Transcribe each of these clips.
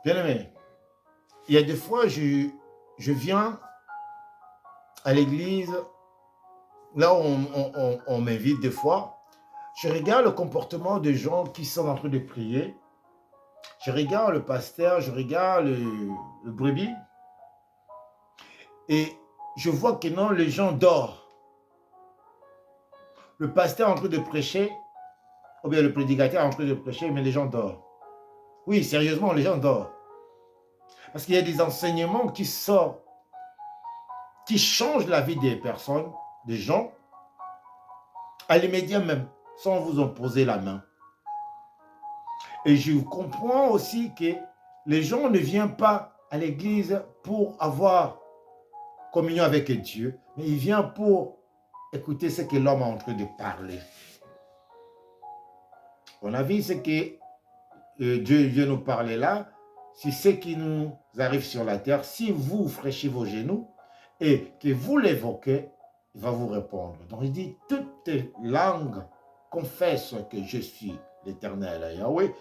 Bien aimé, il y a des fois, je viens à l'église, là où on m'invite des fois, je regarde le comportement des gens qui sont en train de prier, je regarde le pasteur, je regarde le brebis, et je vois que non, les gens dorment. Le pasteur est en train de prêcher, ou bien le prédicateur est en train de prêcher, mais les gens dorment. Oui, sérieusement, les gens dorment. Parce qu'il y a des enseignements qui sortent, qui changent la vie des personnes, des gens, à l'immédiat même, sans vous en poser la main. Et je comprends aussi que les gens ne viennent pas à l'église pour avoir communion avec Dieu, mais ils viennent pour écouter ce que l'homme est en train de parler. On a vu ce que Dieu vient nous parler là, c'est ce qui nous arrive sur la terre. Si vous fraîchez vos genoux et que vous l'évoquez, il va vous répondre. Donc il dit, toutes langues confessent que je suis l'Éternel, Yahweh.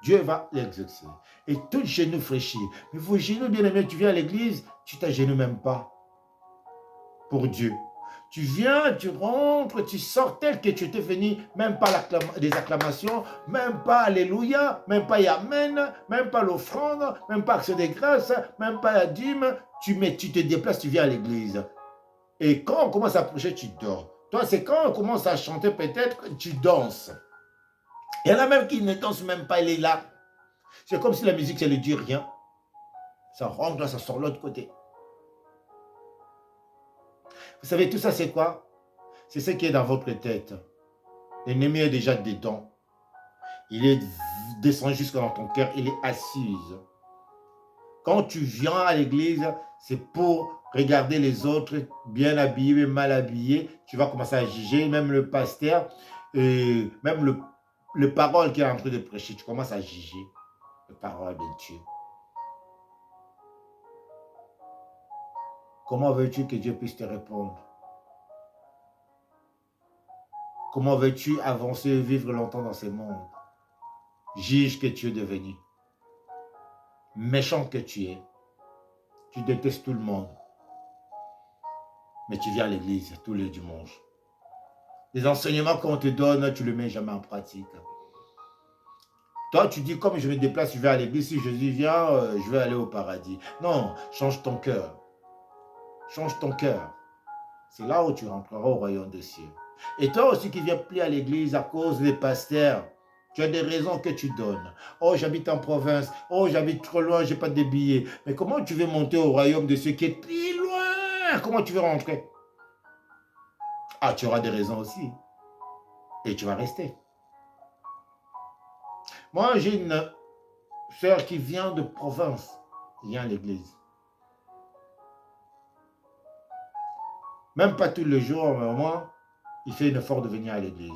Dieu va l'exaucer. Et tout genou fléchit. Mais vos genoux, bien aimés, tu viens à l'église, tu t'agenouilles même pas pour Dieu. Tu viens, tu rentres, tu sors tel que tu étais venu, même pas des acclamations, même pas Alléluia, même pas Amen, même pas l'offrande, même pas action des grâces, même pas la dîme. Tu te déplaces, tu viens à l'église. Et quand on commence à prêcher, tu dors. Toi, c'est quand on commence à chanter, peut-être que tu danses. Il y en a même qui ne dansent même pas, il est là. C'est comme si la musique, ça ne dit rien. Ça rentre là, ça sort de l'autre côté. Vous savez, tout ça, c'est quoi? C'est ce qui est dans votre tête. L'ennemi est déjà dedans. Il est descendu jusqu'à dans ton cœur. Il est assise. Quand tu viens à l'église, c'est pour regarder les autres bien habillés, mal habillés. Tu vas commencer à juger, même le pasteur, même le parole qui est en train de prêcher. Tu commences à juger la parole de Dieu. Comment veux-tu que Dieu puisse te répondre? Comment veux-tu avancer et vivre longtemps dans ce monde? Juge que tu es devenu. Méchant que tu es. Tu détestes tout le monde. Mais tu viens à l'église tous les dimanches. Les enseignements qu'on te donne, tu ne les mets jamais en pratique. Toi, tu dis, comme je me déplace, je vais à l'église. Si Jésus vient, je vais aller au paradis. Non, change ton cœur. Change ton cœur. C'est là où tu rentreras au royaume des cieux. Et toi aussi qui viens plus à l'église à cause des pasteurs, tu as des raisons que tu donnes. Oh, j'habite en province. Oh, j'habite trop loin, je n'ai pas de billets. Mais comment tu veux monter au royaume de ceux qui est plus loin? Comment tu veux rentrer? Ah, tu auras des raisons aussi. Et tu vas rester. Moi, j'ai une sœur qui vient de province, qui vient à l'église. Même pas tous les jours, mais au moins, il fait un effort de venir à l'église.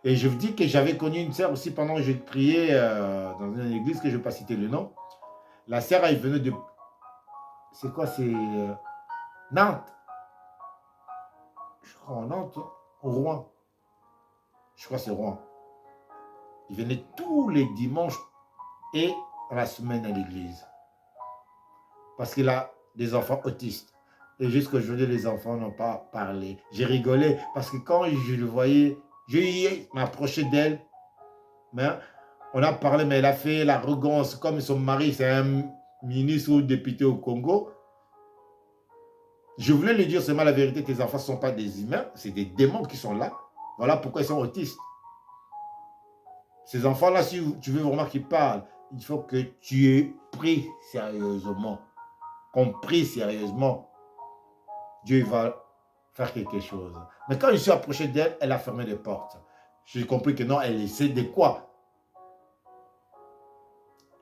Et je vous dis que j'avais connu une sœur aussi pendant que je priais dans une église que je ne vais pas citer le nom. La sœur, elle venait de... C'est quoi? C'est Nantes. Je crois en Nantes, au Rouen. Je crois que c'est Rouen. Il venait tous les dimanches et la semaine à l'église. Parce qu'il a des enfants autistes. Et jusqu'aujourd'hui, les enfants n'ont pas parlé. J'ai rigolé parce que quand je le voyais, je m'approchais d'elle. Mais on a parlé, mais elle a fait l'arrogance. Comme son mari, c'est un ministre ou député au Congo. Je voulais lui dire seulement la vérité, tes enfants ne sont pas des humains, c'est des démons qui sont là. Voilà pourquoi ils sont autistes. Ces enfants-là, si tu veux vraiment qu'ils parlent, il faut que tu aies pris sérieusement, compris sérieusement. Dieu va faire quelque chose. Mais quand je suis approché d'elle, elle a fermé les portes. J'ai compris que non, elle essaie de quoi?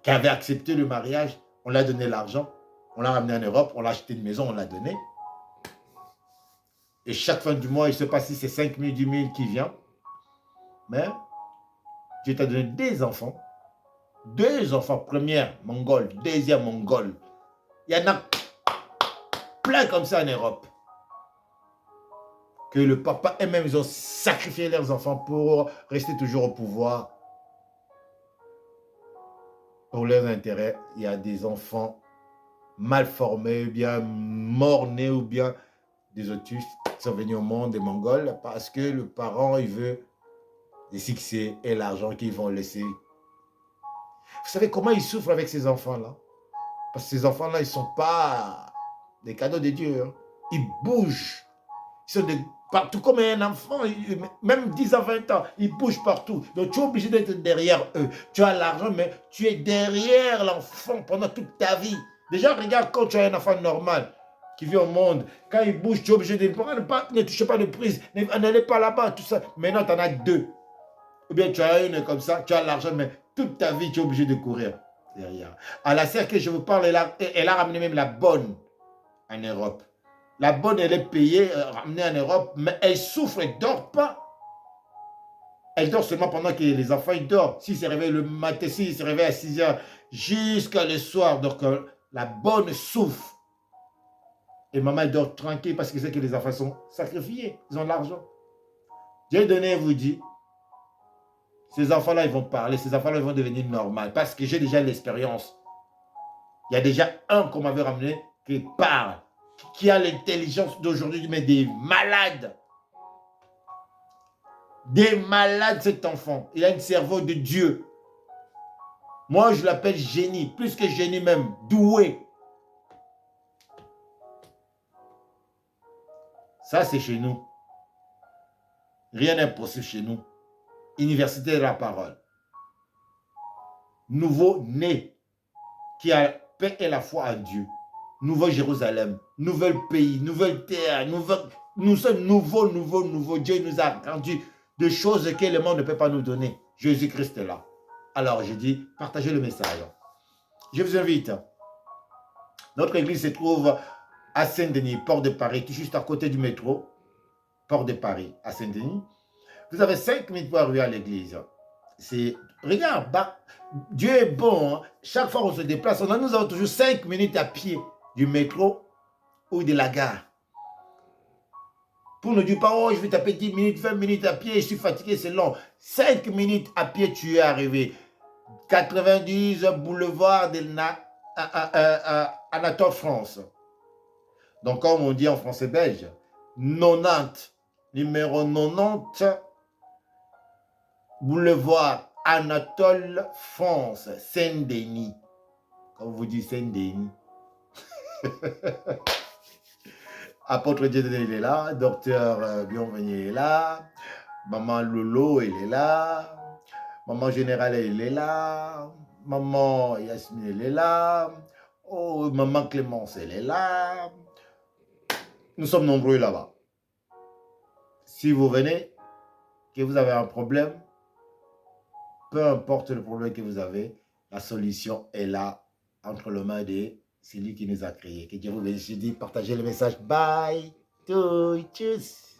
Qu'elle avait accepté le mariage, on l'a donné l'argent, on l'a ramené en Europe, on l'a acheté une maison, on l'a donné. Et chaque fin du mois, il ne sait pas si c'est 5 000, 10 000 qui vient. Mais Dieu t'a donné des enfants. Deux enfants, première mongole, deuxième mongole. Il y en a plein comme ça en Europe. Que le papa et même ils ont sacrifié leurs enfants pour rester toujours au pouvoir. pour leurs intérêts, il y a des enfants mal formés, bien morts-nés ou bien des autistes qui sont venus au monde, des Mongols, parce que le parent, il veut des succès et l'argent qu'ils vont laisser. Vous savez comment ils souffrent avec ces enfants-là? Parce que ces enfants-là, ils ne sont pas des cadeaux de Dieu. Hein. Ils bougent. Ils sont partout comme un enfant, même 10 à 20 ans, ils bougent partout. Donc tu es obligé d'être derrière eux. Tu as l'argent, mais tu es derrière l'enfant pendant toute ta vie. Déjà, regarde quand tu as un enfant normal qui vit au monde, quand il bouge, tu es obligé de ne toucher pas de prise, n'allez pas là-bas, tout ça. Maintenant, tu en as deux. Ou bien tu as une comme ça, tu as l'argent, mais toute ta vie, tu es obligé de courir derrière. À la sœur que je vous parle, elle a ramené même la bonne en Europe. La bonne, elle est payée, ramenée en Europe, mais elle souffre, elle ne dort pas. Elle dort seulement pendant que les enfants ils dorment. S'ils se réveillent le matin, s'ils se réveillent à 6 heures, jusqu'à le soir. Donc, la bonne souffre. Et maman, elle dort tranquille parce que c'est que les enfants sont sacrifiés. Ils ont l'argent. Dieu donné vous dit, ces enfants-là, ils vont parler. Ces enfants-là, ils vont devenir normaux. Parce que j'ai déjà l'expérience. Il y a déjà un qu'on m'avait ramené qui parle, qui a l'intelligence d'aujourd'hui, mais des malades. Des malades, cet enfant. Il a un cerveau de Dieu. Moi, je l'appelle génie. Plus que génie même. Doué. Ça, c'est chez nous. Rien n'est possible chez nous. Université de la parole. Nouveau-né. Qui a paix et la foi en Dieu. Nouveau Jérusalem. Nouvel pays. Nouvelle terre. Nous sommes nouveaux. Dieu nous a rendu des choses que le monde ne peut pas nous donner. Jésus-Christ est là. Alors, je dis, partagez le message. Je vous invite. Notre église se trouve à Saint-Denis, Port de Paris, tout juste à côté du métro. Port de Paris, à Saint-Denis. Vous avez 5 minutes pour arriver à l'église. Regarde, Dieu est bon. Hein. Chaque fois qu'on se déplace, nous avons toujours 5 minutes à pied du métro ou de la gare. Pour ne dire pas, oh, je vais taper 10 minutes, 20 minutes à pied, je suis fatigué, c'est long. 5 minutes à pied, tu es arrivé. 90 boulevard de Anatole France. Donc, comme on dit en français belge, 90, numéro 90, boulevard Anatole France, Saint-Denis. Comme vous dites Saint-Denis. Apôtre Dieu, il est là. Docteur Bienvenu est là. Maman Lolo, elle est là. Maman Générale, elle est là. Maman Yasmine, elle est là. Oh, maman Clémence, elle est là. Nous sommes nombreux là-bas. Si vous venez, que vous avez un problème, peu importe le problème que vous avez, la solution est là, entre les mains de celui qui nous a créés. Que Dieu vous bénisse. Je dis, partagez le message. Bye. Tchuss.